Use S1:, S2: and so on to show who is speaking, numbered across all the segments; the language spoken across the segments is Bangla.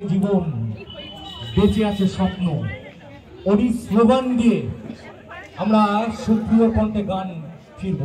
S1: জীবন বেঁচে আছে স্বপ্ন, ওই স্লোগান দিয়ে আমরা সুপ্রিয় কণ্ঠে গান ফিরব।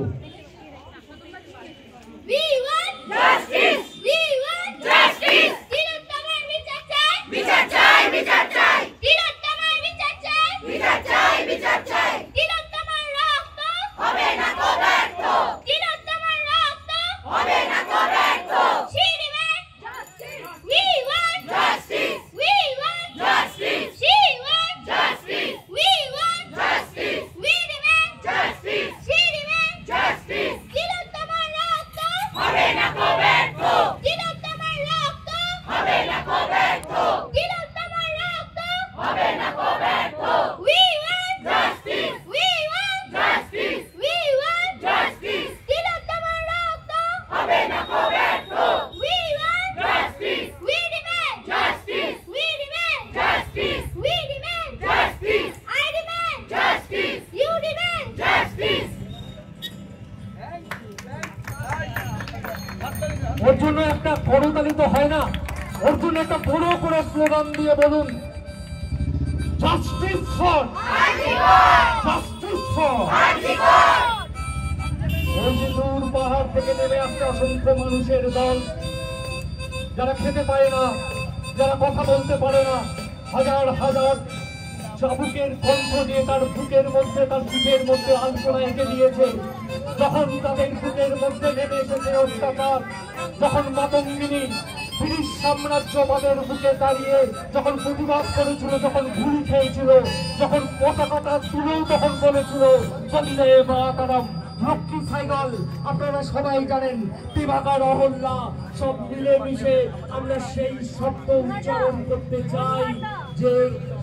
S1: ওর জন্য একটা করতালি তো হয় না, ওর জন্য একটা বড় করে স্লোগান দিয়ে বলুন, জাস্টিস ফর জাস্টিস ফর। ওই যে দূর পাহাড় থেকে নেমে আসছে অসংখ্য মানুষের দল, যারা খেতে পারে না, যারা কথা বলতে পারে না, হাজার হাজার চাবুকের কণ্ঠ দিয়ে তার বুকের মধ্যে, তার পিঠের মধ্যে আলপনা এঁকে দিয়েছে। যখন তাদের বুকের মধ্যে নেমে এসেছে অত্যাচার, যখন মাতঙ্গিনী ব্রিটিশ সাম্রাজ্যবাদের বুকে দাঁড়িয়ে যখন প্রতিবাদ করেছিল, যখন গুলি খেয়েছিল, যখন পতাকাটা তুলেও তখন বলেছিল বন্দে মাতরম। লক্ষ্মী সাইকেল আপনারা সবাই জানেন, দিবাকর অহল্যা সব মিলেমিশে আমরা সেই শব্দ উচ্চারণ করতে চাই যে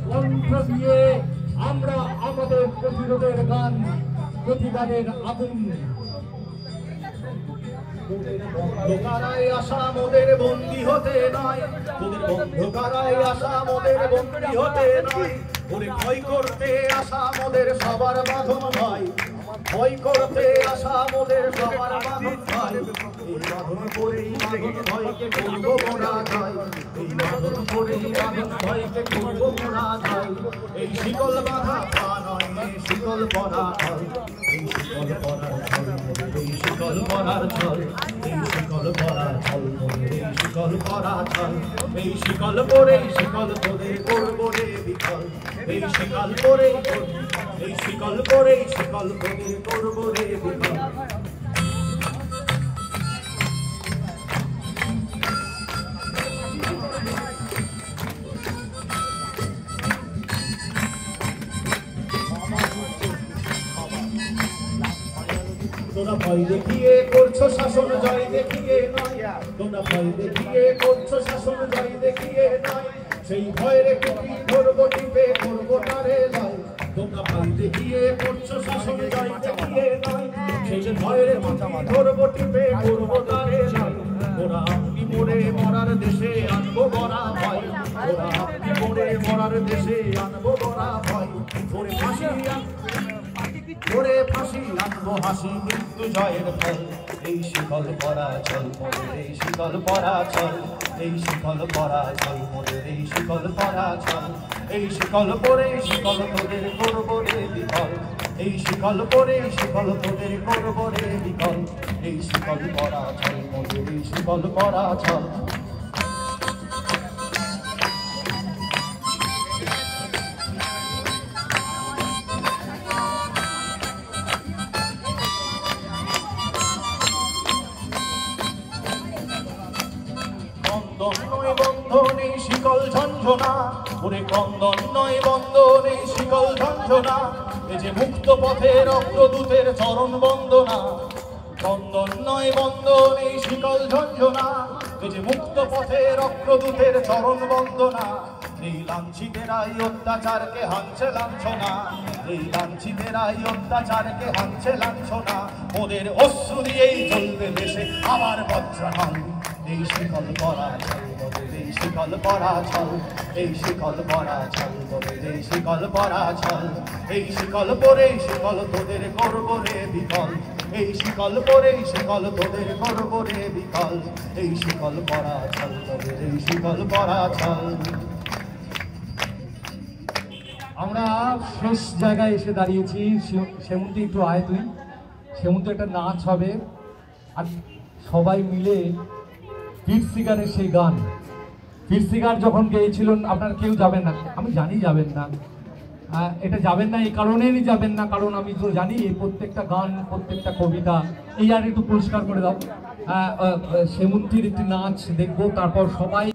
S1: কণ্ঠ দিয়ে আমরা আমাদের প্রতিরোধের গান, প্রতিবাদের আগুন।
S2: অন্ধকারায় আসা মোদের বন্দী হতে নয়, তোদের অন্ধকারায় আসা মোদের বন্দী হতে নয়, ওরে ভয় করতে আসা মোদের সবার বাঁধন নয়, ভয় করতে আসা মোদের সবার বাঁধন নয়। এই বাঁধন করেই বাঁধন ভয়কে করব মোরা যায়, এই বাঁধন করেই বাঁধন ভয়কে করব মোরা যায়। এই শিকল বাঁধা পা নয়, শিকল পরা হয়, এই শিকল পরার ছল, এই শিকল পরার ছল, এই শিকল পরার ছল, এই শিকল পরা ছল। এই শিকল পরে শিকল তোদের করব রে বিকল, এই শিকল পরে এই শিকল পরে শিকল তোদের করব রে বিকল। তোরা ভয় দেখিয়ে করছো শাসন জয় দেখিয়ে নয়, তোরা ভয় দেখিয়ে করছো শাসন জয় দেখিয়ে নয়, সেই ভয়ের কুপি ধরবো টিপে করবো তারে লয়। তোমরা ভয় দেখিয়ে করছো শাসন জয় দেখিয়ে নয়, সেই ভয়ের কুপি ধরবো টিপে করবো তারে লয়। ওরা আপনি মরে মরার দেশে আনবো বড়া ভয়, ওরা আপনি মরে মরার দেশে আনবো বড়া ভয়। ওরে ফাঁসি ওরে ফাঁসি আনবো হাসি মৃত্যু জয়ের ফল। এই শিকল পরা চল মোদের, এই শিকল পরা চল, এই শিকল পরা চল মোদের, এই শিকল পরা চল। এই শিকল পরে শিকল তোদের করব রে বিকল, এই শিকল পরে শিকল তোদের করব রে বিকল। এই শিকল পরা চল মোদের, এই শিকল পরা চল। বন্ধন এই শিকল ঝঞ্ঝনা, ওরে ক্রন্দন নয় বন্ধন এই শিকল ঝঞ্ঝনা। এ যে মুক্ত পথে রক্তদূতের চরণ বন্দনা, ক্রন্দন নয় বন্ধন এই শিকল ঝঞ্ঝনা। এ যে মুক্ত পথে রক্তদূতের চরণ বন্দনা। এই লাঞ্ছিতেরাই অত্যাচারকে হানছে লাঞ্ছনা, এই লাঞ্ছিতেরাই অত্যাচারকে হানছে লাঞ্ছনা। ওদের অশ্রু দিয়েই চলবে দেশে আবার বজ্রনাল। এই শিকল পরা চল মোদের, এই শিকল পরা ছল, এই শিকল পরা ছল, তোদের এই শিকল পরা ছল, এই শিকল পরে শিকল তোদের করব রে বিকল, এই শিকল পরে শিকল তোদের করব রে বিকল, এই শিকল পরা ছল, তোদের এই শিকল পরা ছল।
S1: আমরা শেষ জায়গায় এসে দাঁড়িয়েছি। সেমন্তি একটু আয় তুই, সেমন্তি একটা নাচ হবে আর সবাই মিলে ফিরসিগারের সেই গান, ফিরসিগার যখন গেয়েছিলেন আপনারা কেউ যাবেন না, আমি জানি যাবেন না, এটা যাবেন না এই কারণেই যাবেন না কারণ আমি তো জানি এই প্রত্যেকটা গান প্রত্যেকটা কবিতা এই আর একটু পরিষ্কার করে দাও। সেমন্তির একটি নাচ দেখবো, তারপর সবাই